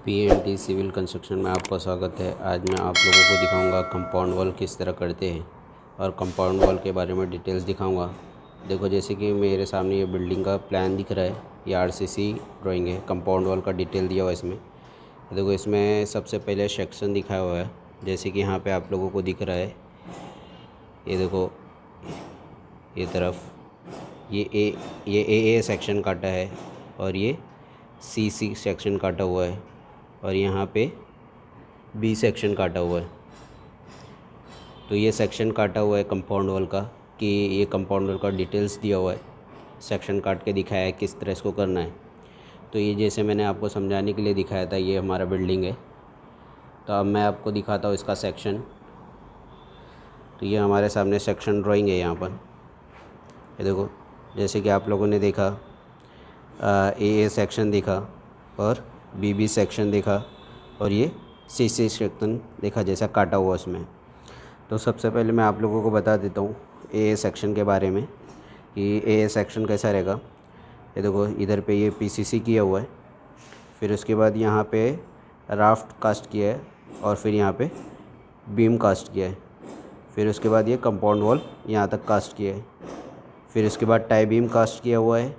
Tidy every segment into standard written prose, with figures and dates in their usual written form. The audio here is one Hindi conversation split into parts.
पीएनटी सिविल कंस्ट्रक्शन में आपका स्वागत है। आज मैं आप लोगों को दिखाऊंगा कंपाउंड वॉल किस तरह करते हैं और कंपाउंड वॉल के बारे में डिटेल्स दिखाऊंगा। देखो, जैसे कि मेरे सामने ये बिल्डिंग का प्लान दिख रहा है, ये आरसीसी ड्राइंग है। कंपाउंड वॉल का डिटेल दिया हुआ है इसमें। देखो, इसमें सबसे पहले सेक्शन दिखाया हुआ है, जैसे कि यहाँ पर आप लोगों को दिख रहा है। ये देखो, ये तरफ ये सेक्शन काटा है और ये सी सेक्शन काटा हुआ है और यहाँ पे बी सेक्शन काटा हुआ है। तो ये सेक्शन काटा हुआ है कंपाउंड वॉल का, कि ये कंपाउंड वॉल का डिटेल्स दिया हुआ है, सेक्शन काट के दिखाया है किस तरह इसको करना है। तो ये जैसे मैंने आपको समझाने के लिए दिखाया था, ये हमारा बिल्डिंग है। तो अब मैं आपको दिखाता हूँ इसका सेक्शन। तो ये हमारे सामने सेक्शन ड्राइंग है यहाँ पर। ये देखो, जैसे कि आप लोगों ने देखा, ए सेक्शन देखा और बी सेक्शन देखा और ये सी सेक्शन देखा, जैसा काटा हुआ उसमें। तो सबसे पहले मैं आप लोगों को बता देता हूँ ए सेक्शन के बारे में कि ए सेक्शन कैसा रहेगा। ये देखो, इधर पे ये पीसीसी किया हुआ है, फिर उसके बाद यहाँ पे राफ्ट कास्ट किया है और फिर यहाँ पे बीम कास्ट किया है, फिर उसके बाद ये कंपाउंड वॉल यहाँ तक कास्ट किया है, फिर उसके बाद टाई बीम कास्ट किया हुआ है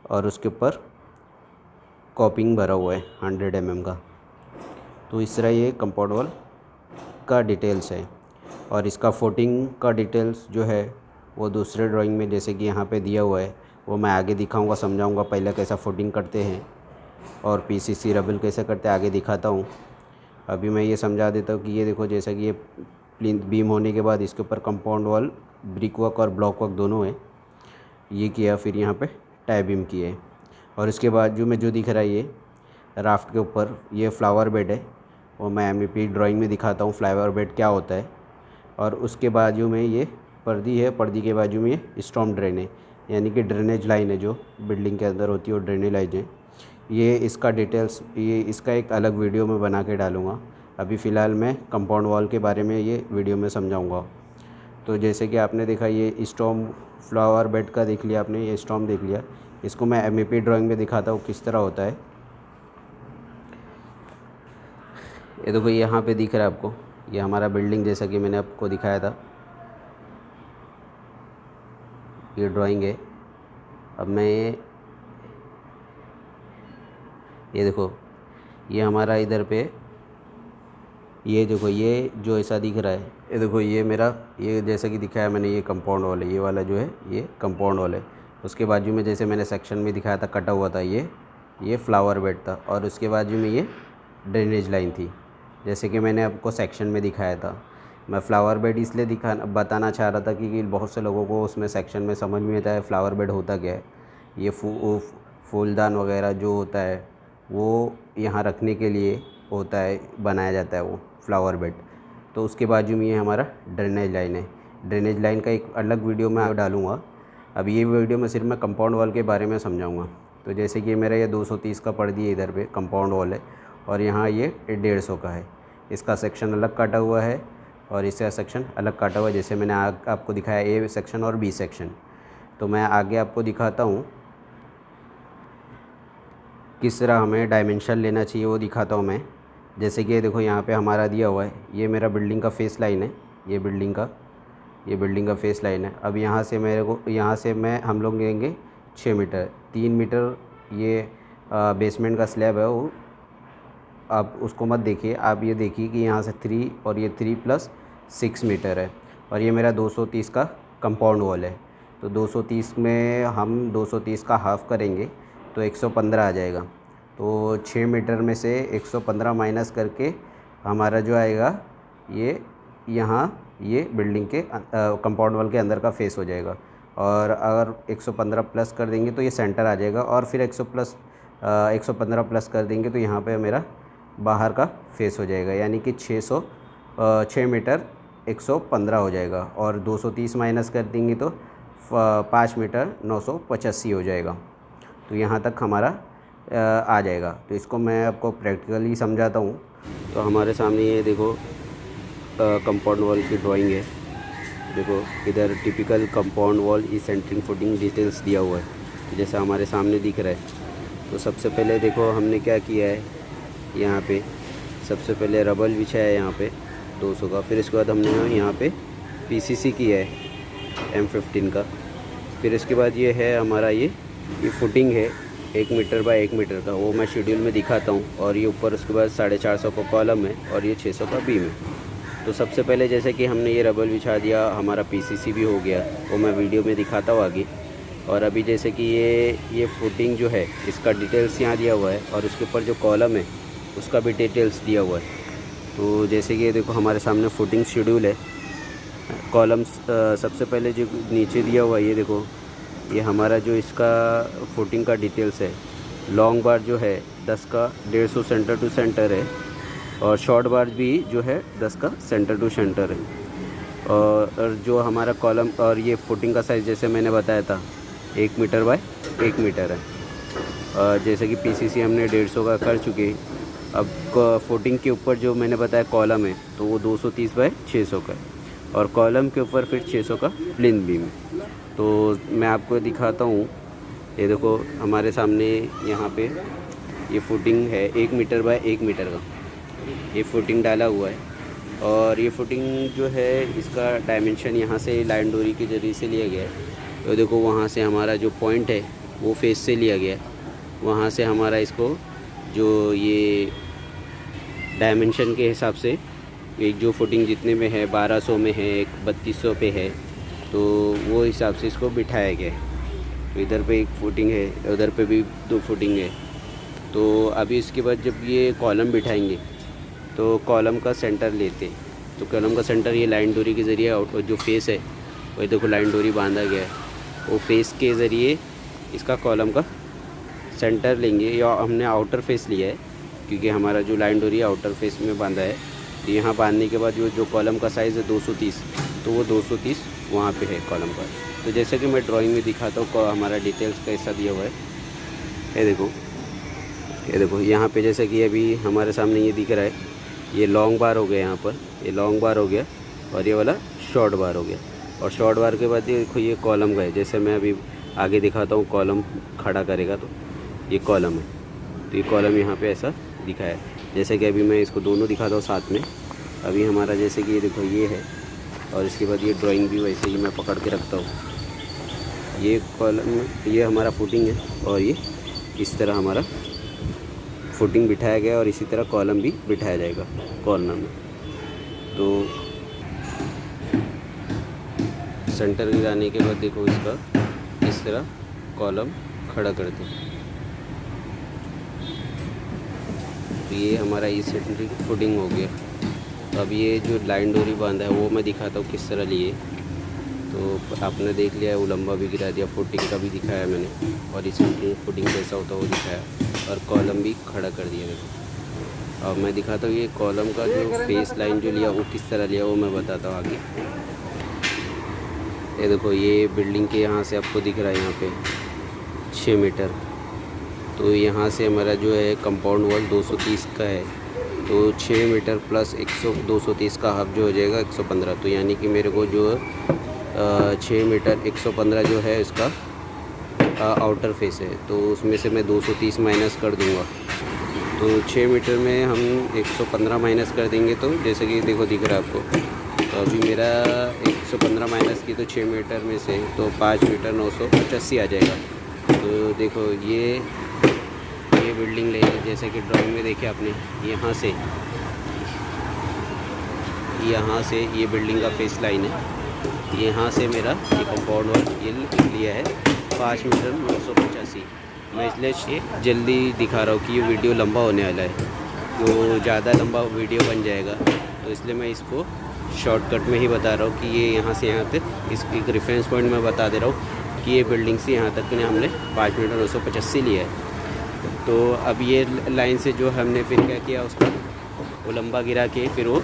और उसके ऊपर कॉपिंग भरा हुआ है 100 mm का। तो इस तरह ये कंपाउंड वॉल का डिटेल्स है। और इसका फुटिंग का डिटेल्स जो है वो दूसरे ड्राइंग में, जैसे कि यहाँ पे दिया हुआ है, वो मैं आगे दिखाऊंगा, समझाऊंगा पहले कैसा फुटिंग करते हैं और पीसीसी रबल कैसे करते हैं, आगे दिखाता हूँ। अभी मैं ये समझा देता हूँ कि ये देखो, जैसा कि ये प्लिंथ बीम होने के बाद इसके ऊपर कंपाउंड वॉल ब्रिक वर्क और ब्लॉक वर्क दोनों है, ये किया। फिर यहाँ पे टाई बीम किए और इसके बाद जो दिख रहा है ये राफ्ट के ऊपर, ये फ्लावर बेड है, वो मैं एमईपी ड्राइंग में दिखाता हूँ फ्लावर बेड क्या होता है। और उसके बाजू में ये पर्दी है, पर्दी के बाजू में ये स्टॉर्म ड्रेन है, यानी कि ड्रेनेज लाइन है जो बिल्डिंग के अंदर होती है, वो ड्रेनेज लाइन है। ये इसका डिटेल्स, ये इसका एक अलग वीडियो में बना के डालूँगा। अभी फ़िलहाल मैं कंपाउंड वॉल के बारे में ये वीडियो में समझाऊँगा। तो जैसे कि आपने देखा, ये स्टॉर्म फ्लावर बेड का देख लिया आपने, ये स्टॉर्म देख लिया। इसको मैं एमईपी ड्राइंग में दिखाता हूँ किस तरह होता है। ये देखो, यहाँ पे दिख रहा है आपको, ये हमारा बिल्डिंग जैसा कि मैंने आपको दिखाया था, ये ड्राइंग है। अब मैं ये देखो, ये हमारा इधर पे, ये देखो, ये जो ऐसा दिख रहा है, ये देखो, ये मेरा, ये जैसा कि दिखाया मैंने, ये कंपाउंड वॉल है, ये वाला जो है ये कंपाउंड वॉल है। उसके बाजू में जैसे मैंने सेक्शन में दिखाया था, कटा हुआ था, ये फ्लावर बेड था और उसके बाजू में ये ड्रेनेज लाइन थी, जैसे कि मैंने आपको सेक्शन में दिखाया था। मैं फ्लावर बेड इसलिए बताना चाह रहा था कि बहुत से लोगों को उसमें सेक्शन में समझ में आता है फ्लावर बेड होता क्या है। ये फूलदान वगैरह जो होता है वो यहाँ रखने के लिए होता है, बनाया जाता है वो फ्लावर बेड। तो उसके बाजू में ये हमारा ड्रेनेज लाइन है। ड्रेनेज लाइन का एक अलग वीडियो मैं डालूँगा। अब ये वीडियो में सिर्फ मैं कंपाउंड वॉल के बारे में समझाऊँगा। तो जैसे कि मेरा ये 230 का पड़ दिया, इधर पे कंपाउंड वॉल है और यहाँ ये 150 का है। इसका सेक्शन अलग काटा हुआ है और इसका सेक्शन अलग काटा हुआ है, जैसे मैंने आपको दिखाया ए सेक्शन और बी सेक्शन। तो मैं आगे आपको दिखाता हूँ किस तरह हमें डायमेंशन लेना चाहिए, वो दिखाता हूँ मैं। जैसे कि देखो, यहाँ पे हमारा दिया हुआ है, ये मेरा बिल्डिंग का फेस लाइन है, ये बिल्डिंग का फेस लाइन है। अब यहाँ से मेरे को, यहाँ से हम लोग लेंगे 6 मीटर, 3 मीटर ये बेसमेंट का स्लैब है वो। आप उसको मत देखिए, आप ये देखिए कि यहाँ से 3 और ये 3 + 6 मीटर है और ये मेरा 230 का कंपाउंड वॉल है। तो 230 में हम 230 का हाफ़ करेंगे तो 115 आ जाएगा। तो 6 मीटर में से 115 माइनस करके हमारा जो आएगा, ये यहाँ ये बिल्डिंग के कंपाउंड वॉल के अंदर का फेस हो जाएगा। और अगर 115 प्लस कर देंगे तो ये सेंटर आ जाएगा और फिर 115 प्लस कर देंगे तो यहाँ पे मेरा बाहर का फेस हो जाएगा, यानी कि 6 मीटर 115 हो जाएगा। और 230 माइनस कर देंगे तो 5 मीटर 985 हो जाएगा। तो यहाँ तक हमारा आ जाएगा। तो इसको मैं आपको प्रैक्टिकली समझाता हूँ। तो हमारे सामने ये देखो कंपाउंड वॉल की ड्राइंग है। देखो, इधर typical compound Wall E centering footing details दिया हुआ है, जैसा हमारे सामने दिख रहा है। तो सबसे पहले देखो हमने क्या किया है, यहाँ पे सबसे पहले रबल बिछाया है यहाँ पे 200 का। फिर इसके बाद हमने यहाँ पे पीसीसी किया है M15 का। फिर इसके बाद ये है हमारा ये फुटिंग है 1 मीटर बाय 1 मीटर का, वो मैं शेड्यूल में दिखाता हूँ। और ये ऊपर उसके बाद 450 का कॉलम है और ये 600 का बीम है। तो सबसे पहले जैसे कि हमने ये रबल बिछा दिया, हमारा पीसीसी भी हो गया, वो मैं वीडियो में दिखाता हूँ आगे। और अभी जैसे कि ये फुटिंग जो है इसका डिटेल्स यहाँ दिया हुआ है और उसके ऊपर जो कॉलम है उसका भी डिटेल्स दिया हुआ है। तो जैसे कि ये देखो हमारे सामने फुटिंग शेड्यूल है। कॉलम्स सबसे पहले जो नीचे दिया हुआ है ये देखो, ये हमारा जो इसका फुटिंग का डिटेल्स है। लॉन्ग बार जो है 10 का 150 सेंटर टू सेंटर है और शॉर्ट बार भी जो है 10 का सेंटर टू सेंटर है। और जो हमारा कॉलम और ये फुटिंग का साइज़ जैसे मैंने बताया था 1 मीटर बाय 1 मीटर है। और जैसे कि पीसीसी हमने 150 का कर चुके। अब फुटिंग के ऊपर जो मैंने बताया कॉलम है तो वो 230 बाय 600 का है और कॉलम के ऊपर फिर 600 का प्लेन बीम है। तो मैं आपको दिखाता हूँ, ये देखो हमारे सामने यहाँ पे ये फुटिंग है 1 मीटर बाय 1 मीटर का, ये फुटिंग डाला हुआ है। और ये फुटिंग जो है इसका डायमेंशन यहाँ से लाइन डोरी के ज़रिए से लिया गया है। तो देखो वहाँ से हमारा जो पॉइंट है वो फेस से लिया गया है, वहाँ से हमारा इसको जो ये डायमेंशन के हिसाब से एक जो फुटिंग जितने में है 1200 में है, एक 3200 पे है, तो वो हिसाब से इसको बिठाया गया है। तो इधर पे एक फुटिंग है, उधर पे भी 2 फुटिंग है। तो अभी इसके बाद जब ये कॉलम बिठाएंगे तो कॉलम का सेंटर लेते, तो कॉलम का सेंटर ये लाइन डोरी के ज़रिए और जो फेस है वही देखो लाइन डोरी बांधा गया है, वो फेस के ज़रिए इसका कॉलम का सेंटर लेंगे। या हमने आउटर फेस लिया है क्योंकि हमारा जो लाइन डोरी आउटर फेस में बांधा है। तो यहाँ बांधने के बाद जो कॉलम का साइज़ है 230, तो वो 230 वहाँ पे है कॉलम का। तो जैसे कि मैं ड्राइंग में दिखाता हूँ हमारा डिटेल्स कैसा दिया हुआ है। ये देखो यहाँ पे जैसे कि अभी हमारे सामने ये दिख रहा है, ये लॉन्ग बार हो गया, यहाँ पर ये लॉन्ग बार हो गया और ये वाला शॉर्ट बार हो गया। और शॉर्ट बार के बाद देखो ये कॉलम का है, जैसे मैं अभी आगे दिखाता हूँ कॉलम खड़ा करेगा तो ये कॉलम है। तो ये कॉलम यहाँ पे ऐसा दिखा है। जैसे कि अभी मैं इसको दोनों दिखाता हूँ साथ में। अभी हमारा जैसे कि ये देखो ये है और इसके बाद ये ड्राइंग भी वैसे ही मैं पकड़ के रखता हूँ। ये कॉलम ये हमारा फुटिंग है और ये इस तरह हमारा फुटिंग बिठाया गया और इसी तरह कॉलम भी बिठाया जाएगा कॉर्नर में। तो सेंटर गिराने के बाद देखो इसका इस तरह कॉलम खड़ा कर दो। तो ये हमारा इस सेंटर की फुटिंग हो गया। तो अब ये जो लाइन डोरी बांधा है वो मैं दिखाता हूँ किस तरह लिए। तो आपने देख लिया है, वो लंबा भी गिरा दिया, फुटिंग का भी दिखाया मैंने और इस फुटिंग कैसा होता है वो दिखाया और कॉलम भी खड़ा कर दिया। देखो अब मैं दिखाता हूँ ये कॉलम का जो फेस लाइन जो लिया वो किस तरह लिया वो मैं बताता हूँ आगे। ये देखो ये बिल्डिंग के यहाँ से आपको दिख रहा है यहाँ पे 6 मीटर। तो यहाँ से हमारा जो है कंपाउंड वॉल 230 का है, तो 6 मीटर प्लस 230 का हाफ जो हो जाएगा 115। तो यानी कि मेरे को जो 6 मीटर 115 जो है इसका आउटर फेस है, तो उसमें से मैं 230 माइनस कर दूंगा। तो 6 मीटर में हम 115 माइनस कर देंगे तो जैसे कि देखो दिख रहा है आपको। तो अभी मेरा 115 माइनस की तो 6 मीटर में से तो 5 मीटर 985 आ जाएगा। तो देखो ये बिल्डिंग ले जैसे कि ड्राइंग में देखे आपने, यहाँ से ये बिल्डिंग का फेस लाइन है। यहाँ से मेरा ये कंपाउंड वॉल ये लिया है 5 मीटर 985। मैं इसलिए जल्दी दिखा रहा हूँ कि ये वीडियो लंबा होने वाला है, तो ज़्यादा लंबा वीडियो बन जाएगा। तो इसलिए मैं इसको शॉर्टकट में ही बता रहा हूँ कि ये यहाँ से यहाँ तक इस एक रेफरेंस पॉइंट मैं बता दे रहा हूँ कि ये बिल्डिंग से यहाँ तक ने हमने 5 मीटर 985 लिया है। तो अब ये लाइन से जो हमने फिर क्या किया, उसका वो लंबा गिरा के फिर वो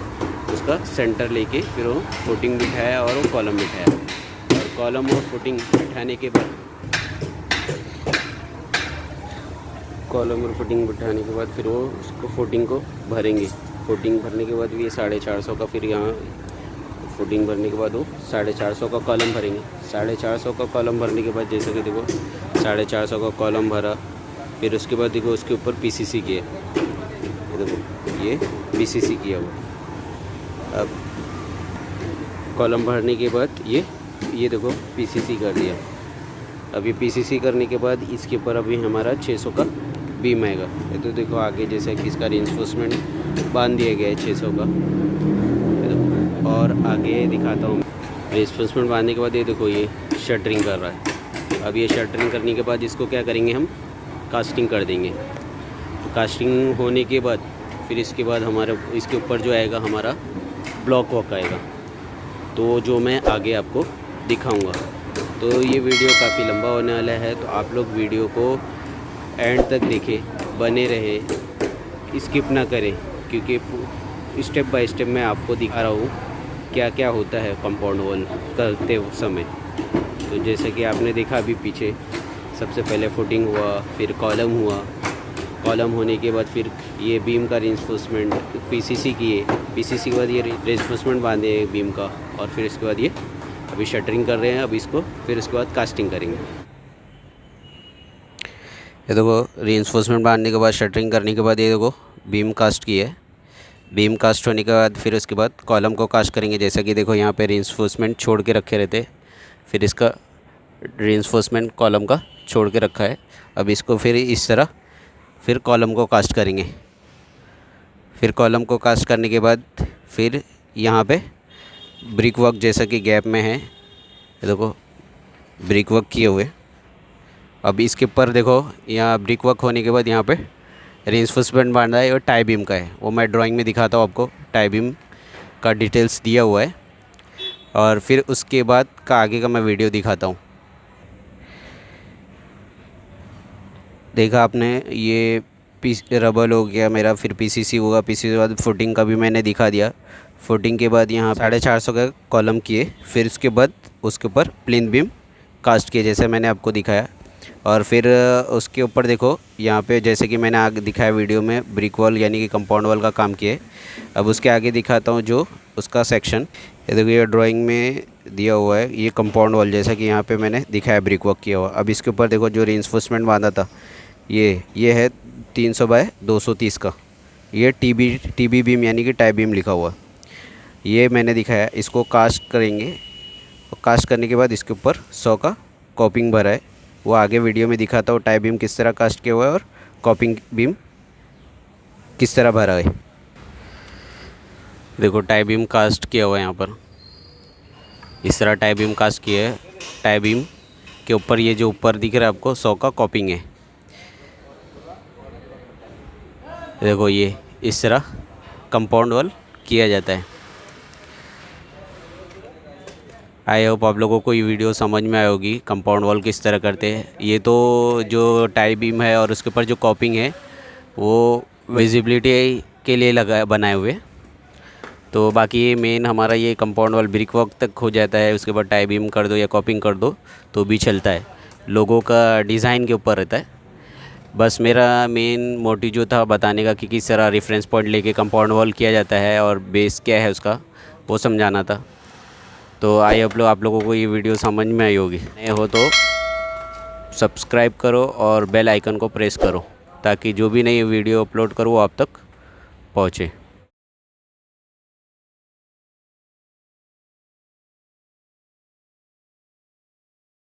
उसका सेंटर लेके फिर वो फुटिंग बिठाया और वो कॉलम बिठाया। और कॉलम और फुटिंग बिठाने के बाद फिर वो उसको फुटिंग को भरेंगे। फुटिंग भरने के बाद भी ये 450 का, फिर यहाँ फुटिंग भरने के बाद वो 450 का कॉलम भरेंगे। 450 का कॉलम भरने के बाद जैसे कि देखो 450 का कॉलम भरा, फिर उसके बाद देखो उसके ऊपर पीसीसी किए, ये देखो ये पीसीसी किया हुआ। अब कॉलम भरने के बाद ये देखो पीसीसी कर दिया। अब ये पीसीसी करने के बाद इसके ऊपर अभी हमारा 600 का बीम आएगा। ये तो देखो आगे जैसे कि इसका रेंफोर्समेंट बांध दिया गया है 600 का। ये देखो और आगे दिखाता हूँ। रेंफोर्समेंट बांधने के बाद ये देखो ये शटरिंग कर रहा है। अब ये शटरिंग करने के बाद इसको क्या करेंगे, हम कास्टिंग कर देंगे। तो कास्टिंग होने के बाद फिर इसके बाद हमारा इसके ऊपर जो आएगा हमारा ब्लॉक वर्क आएगा, तो जो मैं आगे आपको दिखाऊंगा। तो ये वीडियो काफ़ी लंबा होने वाला है, तो आप लोग वीडियो को एंड तक देखें, बने रहे, स्किप ना करें, क्योंकि स्टेप बाय स्टेप मैं आपको दिखा रहा हूँ क्या क्या होता है कंपाउंड वॉल करते समय। तो जैसे कि आपने देखा अभी पीछे, सबसे पहले फुटिंग हुआ, फिर कॉलम हुआ, कॉलम होने के बाद फिर ये बीम का रेंफोर्समेंट पीसीसी किए, पीसीसी के बाद ये रेंफोर्समेंट बांधे बीम का, और फिर इसके बाद ये अभी शटरिंग कर रहे हैं। अब इसको फिर उसके बाद कास्टिंग करेंगे। ये देखो रेंफोर्समेंट बांधने के बाद शटरिंग करने के बाद ये देखो बीम कास्ट की है। बीम कास्ट होने के बाद फिर उसके बाद कॉलम को कास्ट करेंगे। जैसा कि देखो यहाँ पे रेंफोर्समेंट छोड़ के रखे रहते, फिर इसका रेंफोर्समेंट कॉलम का छोड़ के रखा है। अब इसको फिर इस तरह फिर कॉलम को कास्ट करेंगे। फिर कॉलम को कास्ट करने के बाद फिर यहाँ पे ब्रिक वर्क जैसा कि गैप में है, देखो ब्रिक वर्क किए हुए। अब इसके ऊपर देखो यहाँ ब्रिक वर्क होने के बाद यहाँ पे रेंफोर्समेंट बांधा है और टाई बीम का है, वो मैं ड्राइंग में दिखाता हूँ आपको। टाई बीम का डिटेल्स दिया हुआ है, और फिर उसके बाद का आगे का मैं वीडियो दिखाता हूँ। देखा आपने, ये रबल हो गया मेरा, फिर पीसीसी होगा, पीसीसी के बाद फुटिंग का भी मैंने दिखा दिया। फुटिंग के बाद यहाँ 450 का कॉलम किए, फिर उसके बाद उसके ऊपर प्लिंथ बीम कास्ट किए जैसे मैंने आपको दिखाया। और फिर उसके ऊपर देखो यहाँ पे जैसे कि मैंने आगे दिखाया वीडियो में, ब्रिक वॉल यानी कि कंपाउंड वॉल का काम किए। अब उसके आगे दिखाता हूँ जो उसका सेक्शन। ये देखो ये ड्राइंग में दिया हुआ है, ये कंपाउंड वॉल जैसा कि यहाँ पे मैंने दिखाया ब्रिक वर्क किया हुआ। अब इसके ऊपर देखो जो रेंफोर्समेंट बांधा था, ये है 300 बाय 230 का। ये टीबी बीम यानी कि टाई बीम लिखा हुआ, ये मैंने दिखाया। इसको कास्ट करेंगे, और कास्ट करने के बाद इसके ऊपर 100 का कॉपिंग भरा है, वो आगे वीडियो में दिखाता हूँ टाई बीम किस तरह कास्ट किया हुआ है और कॉपिंग बीम किस तरह भरा है। देखो टाई बीम कास्ट किया हुआ है यहाँ पर, इस तरह टाई बीम कास्ट किया है। टाई बीम के ऊपर ये जो ऊपर दिख रहा है आपको 100 का कॉपिंग है। देखो ये इस तरह कंपाउंड वॉल किया जाता है। आई होप आप लोगों को ये वीडियो समझ में आई होगी, कंपाउंड वॉल किस तरह करते हैं। ये तो जो टाई बीम है और उसके ऊपर जो कॉपिंग है वो विजिबिलिटी के लिए बनाए हुए। तो बाकी ये मेन हमारा ये कंपाउंड वॉल ब्रिक वर्क तक हो जाता है, उसके बाद टाई बीम कर दो या कॉपिंग कर दो तो भी चलता है। लोगों का डिज़ाइन के ऊपर रहता है। बस मेरा मेन मोटिव जो था बताने का कि किस तरह रेफरेंस पॉइंट लेके कंपाउंड वॉल किया जाता है और बेस क्या है उसका, वो समझाना था। तो आई होप आप लोगों को ये वीडियो समझ में आई होगी। नए हो तो सब्सक्राइब करो और बेल आइकन को प्रेस करो, ताकि जो भी नई वीडियो अपलोड करो वो आप तक पहुँचे।